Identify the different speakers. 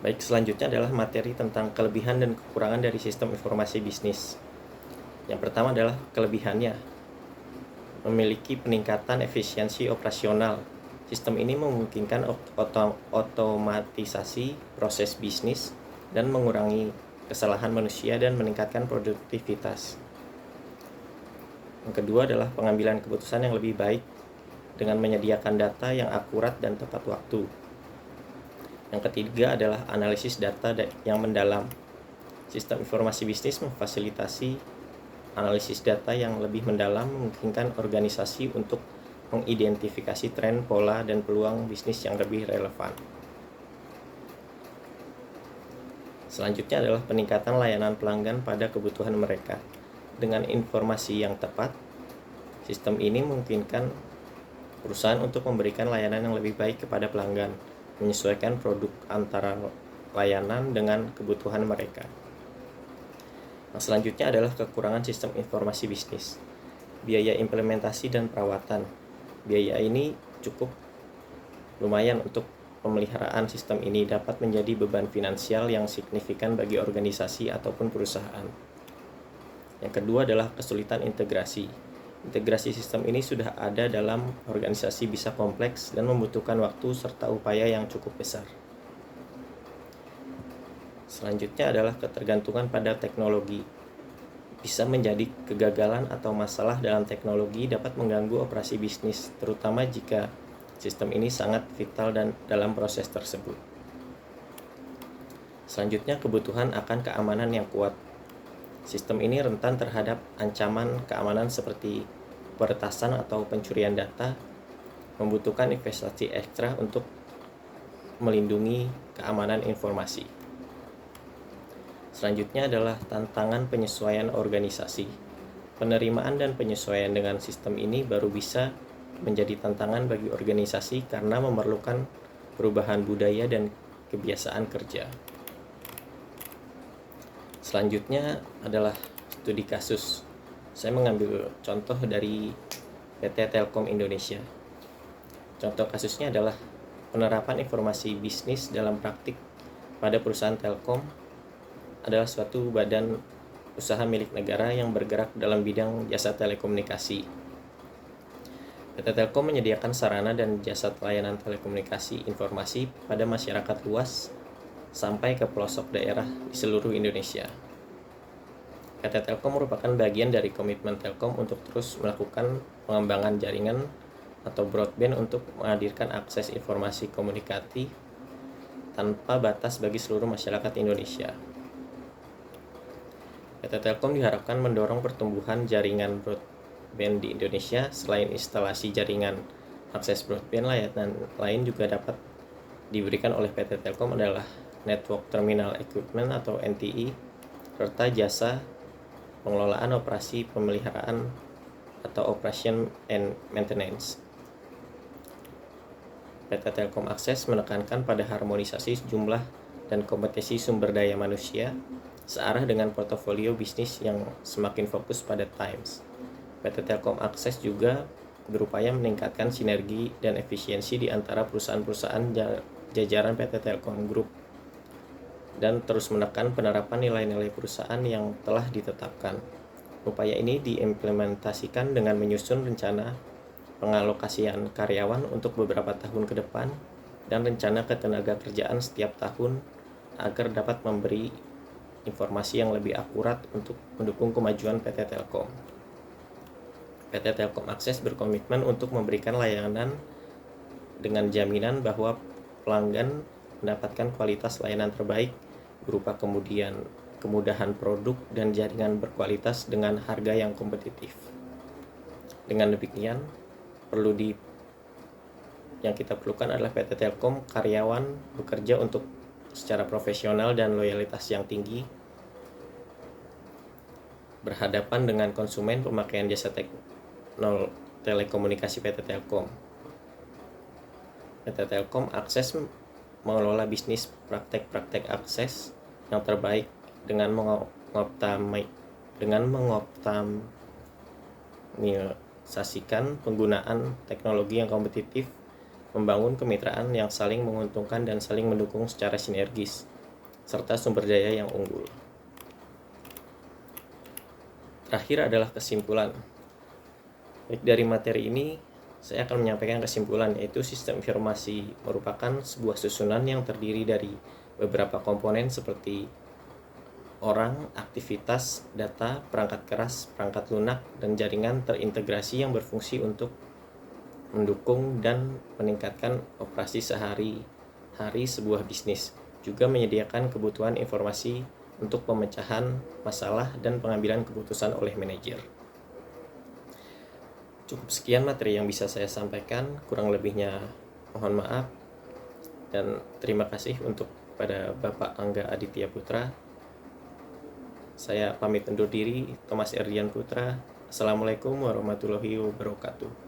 Speaker 1: Baik, selanjutnya adalah materi tentang kelebihan dan kekurangan dari sistem informasi bisnis. Yang pertama adalah kelebihannya, memiliki peningkatan efisiensi operasional. Sistem ini memungkinkan otomatisasi proses bisnis dan mengurangi kesalahan manusia dan meningkatkan produktivitas. Yang kedua adalah pengambilan keputusan yang lebih baik dengan menyediakan data yang akurat dan tepat waktu. Yang ketiga adalah analisis data yang mendalam. Sistem informasi bisnis memfasilitasi analisis data yang lebih mendalam, memungkinkan organisasi untuk mengidentifikasi tren, pola, dan peluang bisnis yang lebih relevan. Selanjutnya adalah peningkatan layanan pelanggan pada kebutuhan mereka. Dengan informasi yang tepat, sistem ini memungkinkan perusahaan untuk memberikan layanan yang lebih baik kepada pelanggan, menyesuaikan produk antara layanan dengan kebutuhan mereka. Nah, selanjutnya adalah kekurangan sistem informasi bisnis. Biaya implementasi dan perawatan. Biaya ini cukup lumayan untuk pemeliharaan sistem ini, dapat menjadi beban finansial yang signifikan bagi organisasi ataupun perusahaan. Yang kedua adalah kesulitan integrasi. Integrasi sistem ini sudah ada dalam organisasi bisa kompleks dan membutuhkan waktu serta upaya yang cukup besar. Selanjutnya adalah ketergantungan pada teknologi. Bisa menjadi kegagalan atau masalah dalam teknologi dapat mengganggu operasi bisnis, terutama jika sistem ini sangat vital dan dalam proses tersebut. Selanjutnya, kebutuhan akan keamanan yang kuat. Sistem ini rentan terhadap ancaman keamanan seperti peretasan atau pencurian data, membutuhkan investasi ekstra untuk melindungi keamanan informasi. Selanjutnya adalah tantangan penyesuaian organisasi. Penerimaan dan penyesuaian dengan sistem ini baru bisa menjadi tantangan bagi organisasi karena memerlukan perubahan budaya dan kebiasaan kerja. Selanjutnya adalah studi kasus. Saya mengambil contoh dari PT Telkom Indonesia. Contoh kasusnya adalah penerapan informasi bisnis dalam praktik pada perusahaan Telkom adalah suatu badan usaha milik negara yang bergerak dalam bidang jasa telekomunikasi. PT Telkom menyediakan sarana dan jasa pelayanan telekomunikasi informasi pada masyarakat luas sampai ke pelosok daerah di seluruh Indonesia. PT Telkom merupakan bagian dari komitmen Telkom untuk terus melakukan pengembangan jaringan atau broadband untuk menghadirkan akses informasi komunikasi tanpa batas bagi seluruh masyarakat Indonesia. PT Telkom diharapkan mendorong pertumbuhan jaringan broadband di Indonesia. Selain instalasi jaringan akses broadband, layanan lain juga dapat diberikan oleh PT Telkom adalah Network Terminal Equipment atau NTE, serta jasa pengelolaan operasi pemeliharaan atau Operation and Maintenance. PT Telkom Access menekankan pada harmonisasi jumlah dan kompetensi sumber daya manusia searah dengan portofolio bisnis yang semakin fokus pada Times. PT Telkom Access juga berupaya meningkatkan sinergi dan efisiensi di antara perusahaan-perusahaan jajaran PT Telkom Group dan terus menekan penerapan nilai-nilai perusahaan yang telah ditetapkan. Upaya ini diimplementasikan dengan menyusun rencana pengalokasian karyawan untuk beberapa tahun ke depan dan rencana ketenaga kerjaan setiap tahun agar dapat memberi informasi yang lebih akurat untuk mendukung kemajuan PT Telkom. PT Telkom Access berkomitmen untuk memberikan layanan dengan jaminan bahwa pelanggan mendapatkan kualitas layanan terbaik berupa kemudahan produk dan jaringan berkualitas dengan harga yang kompetitif. Dengan demikian, yang kita perlukan adalah PT Telkom karyawan bekerja untuk secara profesional dan loyalitas yang tinggi, berhadapan dengan konsumen pemakaian jasa telekomunikasi PT Telkom. PT Telkom Access mengelola bisnis praktek-praktek akses yang terbaik dengan mengoptimalisasikan penggunaan teknologi yang kompetitif, membangun kemitraan yang saling menguntungkan dan saling mendukung secara sinergis, serta sumber daya yang unggul. Terakhir adalah kesimpulan. Baik, dari materi ini saya akan menyampaikan kesimpulan, yaitu sistem informasi merupakan sebuah susunan yang terdiri dari beberapa komponen seperti orang, aktivitas, data, perangkat keras, perangkat lunak, dan jaringan terintegrasi yang berfungsi untuk mendukung dan meningkatkan operasi sehari-hari sebuah bisnis, juga menyediakan kebutuhan informasi untuk pemecahan masalah dan pengambilan keputusan oleh manajer. Cukup sekian materi yang bisa saya sampaikan, kurang lebihnya mohon maaf, dan terima kasih untuk pada Bapak Angga Aditya Putra. Saya pamit undur diri, Thomas Erdian Putra. Assalamualaikum warahmatullahi wabarakatuh.